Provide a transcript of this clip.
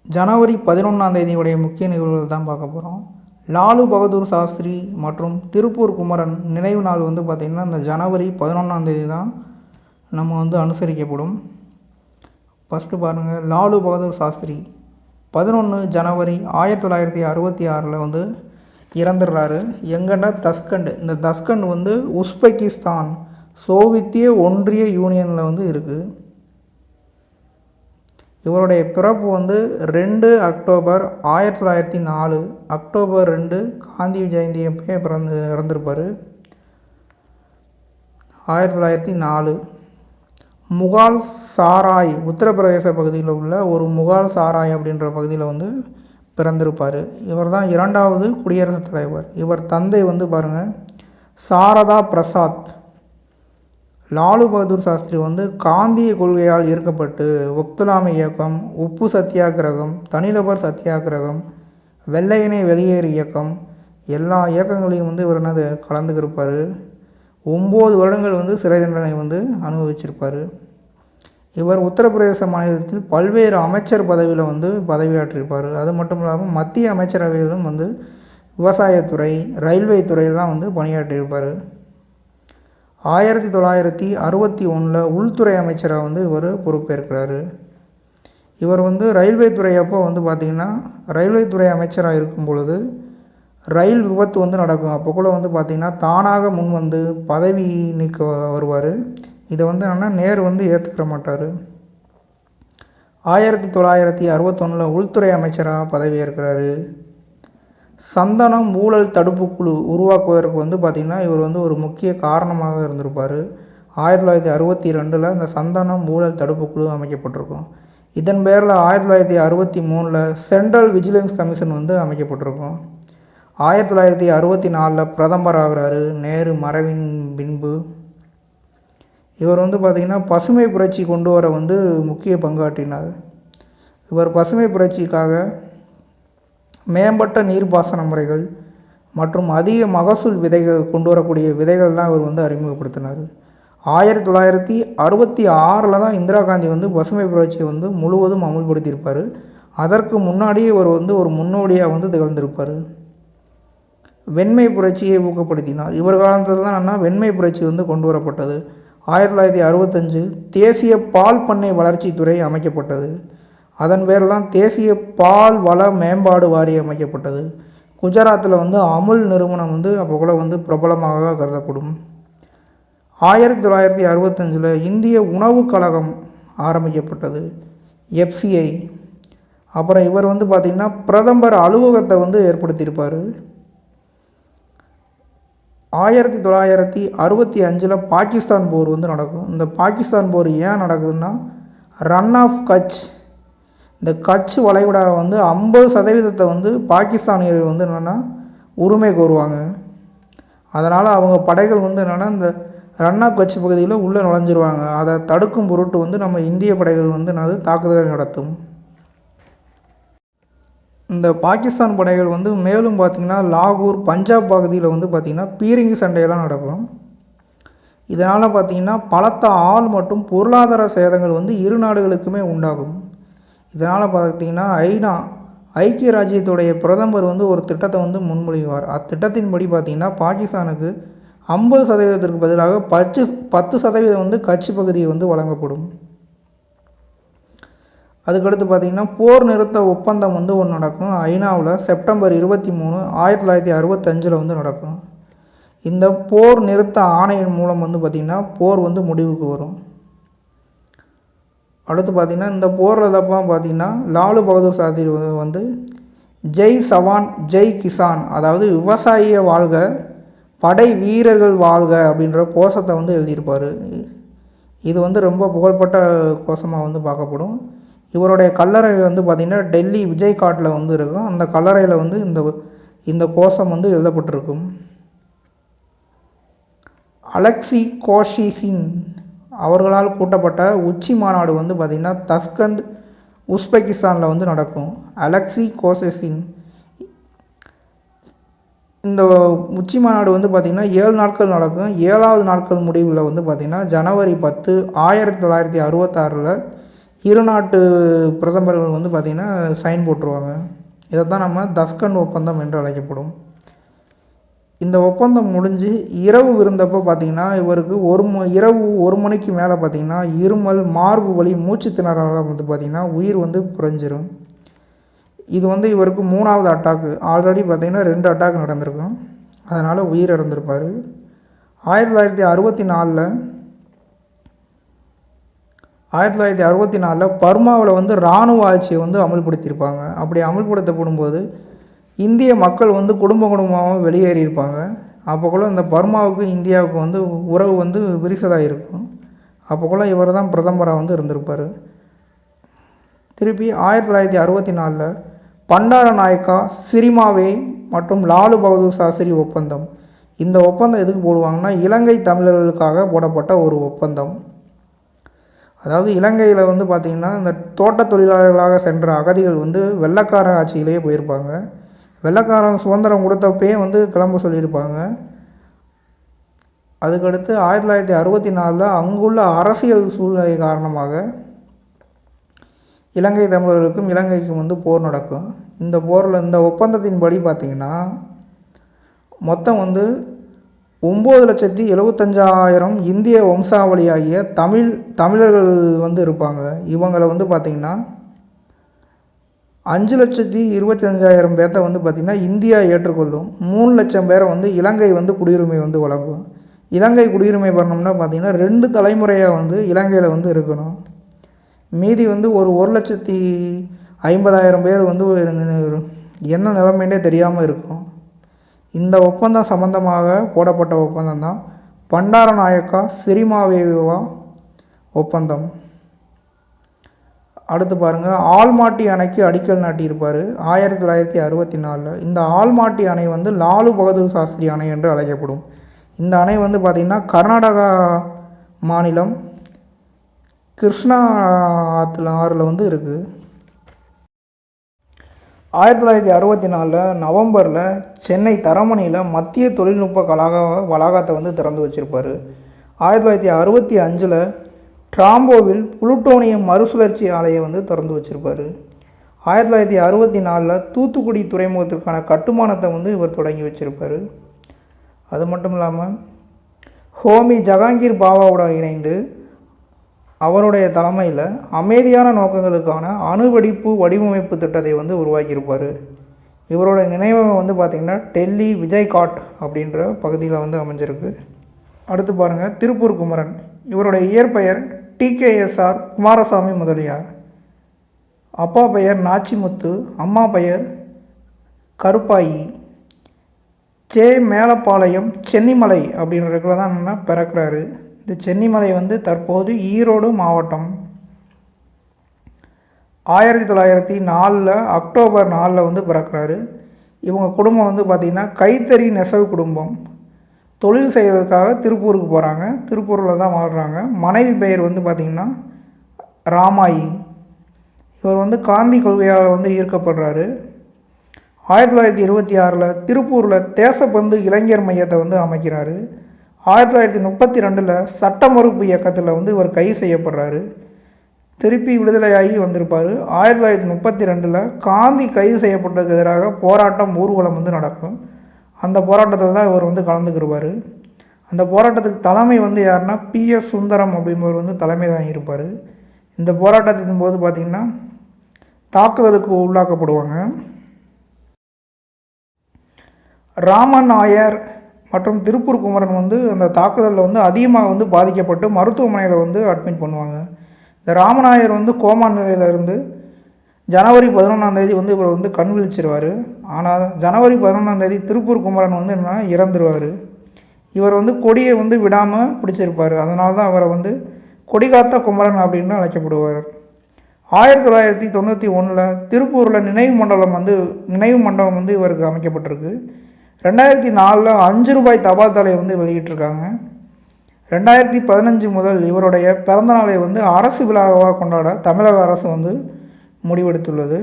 ஜனவரி 11 உடைய முக்கிய நிகழ்வுகள் தான் பார்க்க போகிறோம். லாலு பகதூர் சாஸ்திரி மற்றும் திருப்பூர் குமரன் நினைவு நாள் வந்து பார்த்திங்கன்னா இந்த ஜனவரி 11 தான் நம்ம வந்து அனுசரிக்கப்படும். ஃபஸ்ட்டு பாருங்கள், லாலு பகதூர் சாஸ்திரி 11 ஜனவரி 1966 வந்து இறந்துடுறாரு. எங்கன்னா தஸ்கண்ட். இந்த தஸ்கண்ட் வந்து உஸ்பெகிஸ்தான் சோவியத்திய ஒன்றிய யூனியனில் வந்து இருக்குது. இவருடைய பிறப்பு வந்து 2 அக்டோபர் 1904 அக்டோபர் 2 காந்தி ஜெயந்தி அப்பயே இறந்துருப்பார். 1904 முகால் சாராய் உத்தரப்பிரதேச பகுதியில் உள்ள ஒரு முகால் சாராய் அப்படின்ற பகுதியில் வந்து பிறந்திருப்பார். இவர் தான் 2வது குடியரசுத் தலைவர். இவர் தந்தை வந்து பாருங்கள், சாரதா பிரசாத். லாலு பகதூர் சாஸ்திரி வந்து காந்திய கொள்கையால் ஈர்க்கப்பட்டு ஒத்துழையாமை இயக்கம், உப்பு சத்தியாகிரகம், தனிநபர் சத்தியாகிரகம், வெள்ளையனை வெளியேறு இயக்கம், எல்லா இயக்கங்களையும் வந்து இவர் என்னது கலந்துக்கிருப்பார். 9 வருடங்கள் வந்து சிறை தண்டனை வந்து அனுபவிச்சிருப்பார். இவர் உத்தரப்பிரதேச மாநிலத்தில் பல்வேறு அமைச்சர் பதவியில் வந்து பதவியாற்றிருப்பார். அது மட்டும் இல்லாமல் மத்திய அமைச்சரவையிலும் வந்து விவசாயத்துறை, ரயில்வே துறையெல்லாம் வந்து பணியாற்றியிருப்பார். 1961 உள்துறை அமைச்சராக வந்து இவர் பொறுப்பேற்கிறாரு. இவர் வந்து ரயில்வே துறை அப்போ வந்து பார்த்திங்கன்னா ரயில்வே துறை அமைச்சராக இருக்கும் பொழுது ரயில் விபத்து வந்து நடக்கும். அப்போ கூட வந்து பார்த்திங்கன்னா தானாக முன் வந்து பதவி நீக்க வருவார். இதை வந்து என்னென்னா நேரு வந்து ஏற்றுக்கிற மாட்டார். 1961 உள்துறை அமைச்சராக பதவியேற்கிறாரு. சந்தனம் ஊழல் தடுப்பு குழு உருவாக்குவதற்கு வந்து பார்த்திங்கன்னா இவர் வந்து ஒரு முக்கிய காரணமாக இருந்திருப்பார். 1962 இந்த சந்தனம் ஊழல் தடுப்பு குழு அமைக்கப்பட்டிருக்கும். இதன் பேரில் 1963 சென்ட்ரல் விஜிலன்ஸ் கமிஷன் வந்து அமைக்கப்பட்டிருக்கும். 1964 பிரதமர் ஆகிறாரு நேரு மறைவின் பின்பு. இவர் வந்து பார்த்திங்கன்னா பசுமை புரட்சி கொண்டு வர வந்து முக்கிய பங்காற்றினார். இவர் பசுமை புரட்சிக்காக மேம்பட்ட நீர்ப்பாசன முறைகள் மற்றும் அதிக மகசூல் விதைகள் கொண்டு வரக்கூடிய விதைகள்லாம் இவர் வந்து அறிமுகப்படுத்தினார். 1966 தான் இந்திரா காந்தி வந்து பசுமை புரட்சியை வந்து முழுவதும் அமுல்படுத்தியிருப்பார். அதற்கு முன்னாடியே இவர் வந்து ஒரு முன்னோடியாக வந்து திகழ்ந்திருப்பார். வெண்மை புரட்சியை ஊக்கப்படுத்தினார். இவர் காலத்தில் தான் என்ன வெண்மை புரட்சி வந்து கொண்டு வரப்பட்டது. 1965 தேசிய பால் பண்ணை வளர்ச்சித்துறை அமைக்கப்பட்டது. அதன் பேரெல்லாம் தேசிய பால் வள மேம்பாடு வாரியம் அமைக்கப்பட்டது. குஜராத்தில் வந்து அமுல் நிறுவனம் வந்து அப்போ கூட வந்து பிரபலமாக கருதப்படும். 1965 இந்திய உணவு கழகம் ஆரம்பிக்கப்பட்டது, FCI. அப்புறம் இவர் வந்து பார்த்திங்கன்னா பிரதமர் அலுவலகத்தை வந்து ஏற்படுத்தியிருப்பார். 1965 பாகிஸ்தான் போர் வந்து நடக்கும். இந்த பாகிஸ்தான் போர் ஏன் நடக்குதுன்னா ரன் ஆஃப் கட்ச், இந்த கட்ச் வளைகுடாவை வந்து 50% வந்து பாகிஸ்தானியர்கள் வந்து என்னென்னா உரிமை கோருவாங்க. அதனால் அவங்க படைகள் வந்து என்னென்னா இந்த ரன் ஆஃப் கட்ச் பகுதியில் உள்ளே நுழைஞ்சிருவாங்க. அதை தடுக்கும் பொருட்டு வந்து நம்ம இந்திய படைகள் வந்து என்னது தாக்குதல் நடத்தும். இந்த பாகிஸ்தான் படைகள் வந்து மேலும் பார்த்திங்கன்னா லாகூர், பஞ்சாப் பகுதியில் வந்து பார்த்திங்கன்னா பீரங்கி சண்டையெல்லாம் நடக்கும். இதனால் பார்த்திங்கன்னா பலத்த ஆள் மற்றும் பொருளாதார சேதங்கள் வந்து இரு நாடுகளுக்குமே உண்டாகும். இதனால் பார்த்திங்கன்னா ஐக்கிய ராஜ்யத்துடைய பிரதமர் வந்து ஒரு திட்டத்தை வந்து முன்மொழிவார். அத்திட்டத்தின்படி பார்த்திங்கன்னா பாகிஸ்தானுக்கு 50% பதிலாக 10% வந்து கட்ச் பகுதியை வந்து வழங்கப்படும். அதுக்கடுத்து பார்த்திங்கன்னா போர் நிறுத்த ஒப்பந்தம் வந்து ஒன்று நடக்கும். ஐநாவில் செப்டம்பர் 23, 1965 வந்து நடக்கும். இந்த போர் நிறுத்த ஆணையின் மூலம் வந்து பார்த்திங்கன்னா போர் வந்து முடிவுக்கு வரும். அடுத்து பார்த்திங்கன்னா இந்த போரில் தான் பார்த்திங்கன்னா லாலு பகதூர் சாஸ்திரி வந்து ஜெய் சவான் ஜெய் கிசான், அதாவது விவசாயிய வாழ்க படை வீரர்கள் வாழ்க அப்படின்ற கோஷத்தை வந்து எழுதியிருப்பார். இது வந்து ரொம்ப புகழ்பெற்ற கோஷமாக வந்து பார்க்கப்படும். இவருடைய கல்லறை வந்து பார்த்திங்கன்னா டெல்லி விஜய் காட்டில் வந்து இருக்கும். அந்த கல்லறையில் வந்து இந்த கோஷம் வந்து எழுதப்பட்டிருக்கும். அலெக்சி கோஷிசின் அவர்களால் கூட்டப்பட்ட உச்சி மாநாடு வந்து பார்த்திங்கன்னா தஸ்கண்ட் உஸ்பெகிஸ்தானில் வந்து நடக்கும். அலெக்சி கோஷிசின் இந்த உச்சி மாநாடு வந்து பார்த்திங்கன்னா 7 நாட்கள் நடக்கும். 7வது நாட்கள் முடிவில் வந்து பார்த்திங்கன்னா ஜனவரி 10, 1966 இரு நாட்டு பிரதமர்கள் வந்து பார்த்திங்கன்னா சைன் போட்டுருவாங்க. இதை தான் நம்ம தஸ்கன் ஒப்பந்தம் என்று அழைக்கப்படும். இந்த ஒப்பந்தம் முடிஞ்சு இரவு விருந்தப்போ பார்த்திங்கன்னா இவருக்கு இரவு 1 மணிக்கு மேலே பார்த்திங்கன்னா இருமல், மார்பு வலி, மூச்சு திணறலால் வந்து பார்த்திங்கன்னா உயிர் வந்து குறைஞ்சிரும். இது வந்து இவருக்கு 3வது அட்டாக்கு. ஆல்ரெடி பார்த்திங்கன்னா 2 அட்டாக் நடந்திருக்கும். அதனால் உயிர் இழந்திருப்பார். 1964 பர்மாவில் வந்து இராணுவ ஆட்சியை வந்து அமல்படுத்தியிருப்பாங்க. அப்படி அமல்படுத்தப்படும்போது இந்திய மக்கள் வந்து குடும்பமாக வெளியேறியிருப்பாங்க. அப்போ கூட இந்த பர்மாவுக்கு இந்தியாவுக்கு வந்து உறவு வந்து விரிசலாக இருக்கும். அப்போ கூட இவர் தான் பிரதமராக வந்து இருந்திருப்பார். திருப்பி 1964 பண்டார நாயக்கா, சிரிமாவே மற்றும் லாலு பகதூர் சாஸ்திரி ஒப்பந்தம். இந்த ஒப்பந்தம் எதுக்கு போடுவாங்கன்னா இலங்கை தமிழர்களுக்காக போடப்பட்ட ஒரு ஒப்பந்தம். அதாவது இலங்கையில் வந்து பார்த்திங்கன்னா இந்த தோட்ட தொழிலாளர்களாக சென்ற அகதிகள் வந்து வெள்ளைக்கார ஆட்சியிலேயே போயிருப்பாங்க. வெள்ளைக்காரன் சுதந்திரம் கொடுத்தப்பே வந்து கிளம்ப சொல்லியிருப்பாங்க. அதுக்கடுத்து 1964 அங்குள்ள அரசியல் சூழ்நிலை காரணமாக இலங்கை தமிழர்களுக்கும் இலங்கைக்கும் வந்து போர் நடக்கும். இந்த போரில் இந்த ஒப்பந்தத்தின்படி பார்த்திங்கன்னா மொத்தம் வந்து 9,75,000 இந்திய வம்சாவளியாகிய தமிழர்கள் வந்து இருப்பாங்க. இவங்களை வந்து பார்த்திங்கன்னா 5,25,000 பேர்த்த வந்து பார்த்திங்கன்னா இந்தியா ஏற்றுக்கொள்ளும். 3 லட்சம் பேரை வந்து இலங்கை வந்து குடியுரிமை வந்து வழங்கும். இலங்கை குடியுரிமை பண்ணோம்னா பார்த்திங்கன்னா 2 தலைமுறையாக வந்து இலங்கையில் வந்து இருக்கணும். மீதி வந்து ஒரு 1,50,000 பேர் வந்து என்ன நிலைமைன்னே தெரியாமல் இருக்கும். இந்த ஒப்பந்தம் சம்பந்தமாக போடப்பட்ட ஒப்பந்தம் தான் பண்டார நாயக்கா சிரிமாவேவா ஒப்பந்தம். அடுத்து பாருங்கள், ஆல்மாட்டி அணைக்கு அடிக்கல் நாட்டியிருப்பார் 1964. இந்த ஆல்மாட்டி அணை வந்து லாலு பகதூர் சாஸ்திரி அணை என்று அழைக்கப்படும். இந்த அணை வந்து பார்த்திங்கன்னா கர்நாடகா மாநிலம் கிருஷ்ணா ஆறில் வந்து இருக்குது. 1964 நவம்பரில் சென்னை தரமணியில் மத்திய தொழில்நுட்ப வளாகத்தை வந்து திறந்து வச்சுருப்பார். 1965 டிராம்போவில் புளுட்டோனியம் மறுசுழற்சி ஆலையை வந்து திறந்து வச்சுருப்பார். 1964 தூத்துக்குடி துறைமுகத்திற்கான கட்டுமானத்தை வந்து இவர் தொடங்கி வச்சுருப்பார். அது மட்டும் இல்லாமல் ஹோமி ஜஹாங்கீர் பாபாவோட இணைந்து அவருடைய தலைமையில் அமைதியான நோக்கங்களுக்கான அணுவெடிப்பு வடிவமைப்பு திட்டத்தை வந்து உருவாக்கியிருப்பார். இவரோட நினைவகம் வந்து பார்த்திங்கன்னா டெல்லி விஜய்காட் அப்படின்ற பகுதியில் வந்து அமைஞ்சிருக்கு. அடுத்து பாருங்கள், திருப்பூர் குமரன். இவருடைய இயற்பெயர் TKSR குமாரசாமி முதலியார். அப்பா பெயர் நாச்சிமுத்து, அம்மா பெயர் கருப்பாயி. மேலப்பாளையம் சென்னிமலை அப்படின்றதுக்குள்ள தான் என்ன பிறக்கிறாரு. இந்த சென்னிமலை வந்து தற்போது ஈரோடு மாவட்டம். 1904 அக்டோபர் 4 வந்து பிறக்கிறாரு. இவங்க குடும்பம் வந்து பார்த்திங்கன்னா கைத்தறி நெசவு குடும்பம். தொழில் செய்கிறதுக்காக திருப்பூருக்கு போகிறாங்க. திருப்பூரில் தான் வாழ்கிறாங்க. மனைவி பெயர் வந்து பார்த்திங்கன்னா ராமாயி. இவர் வந்து காந்தி கொள்கையால் வந்து ஈர்க்கப்படுறாரு. 1926 திருப்பூரில் தேசப்பந்து இளைஞர் மையத்தை வந்து அமைக்கிறாரு. 1932 சட்ட மறுப்பு இயக்கத்தில் வந்து இவர் கைது செய்யப்படுறாரு. திருப்பி விடுதலையாகி வந்திருப்பார். 1932 காந்தி கைது செய்யப்பட்டதுக்கு எதிராக போராட்டம் ஊர்வலம் வந்து நடக்கும். அந்த போராட்டத்தில் தான் இவர் வந்து கலந்துக்கிடுவார். அந்த போராட்டத்துக்கு தலைமை வந்து யாருன்னா PS சுந்தரம் அப்படின்றவர் வந்து தலைமை தான் இருப்பார். இந்த போராட்டத்தின் போது பார்த்திங்கன்னா தாக்குதலுக்கு உள்ளாக்கப்படுவாங்க. ராமநாயர் மற்றும் திருப்பூர் குமரன் வந்து அந்த தாக்குதலில் வந்து அதிகமாக வந்து பாதிக்கப்பட்டு மருத்துவமனையில் வந்து அட்மிட் பண்ணுவாங்க. இந்த ராமநாயர் வந்து கோமா நிலையிலிருந்து ஜனவரி 11 வந்து இவர் வந்து கண் விழிச்சிருவார். ஆனால் ஜனவரி 11 திருப்பூர் குமரன் வந்து என்ன இறந்துருவார். இவர் வந்து கொடியை வந்து விடாமல் பிடிச்சிருப்பார். அதனால தான் அவரை வந்து கொடிகாத்த குமரன் அப்படின்னு அழைக்கப்படுவார். 1991 திருப்பூரில் நினைவு மண்டபம் வந்து இவருக்கு அமைக்கப்பட்டிருக்கு. 2004 ₹5 தபால் தலை வந்து வெளியிட்டிருக்காங்க. 2015 முதல் இவருடைய பிறந்தநாளை வந்து அரசு விழாவாக கொண்டாட தமிழக அரசு வந்து முடிவெடுத்துள்ளது.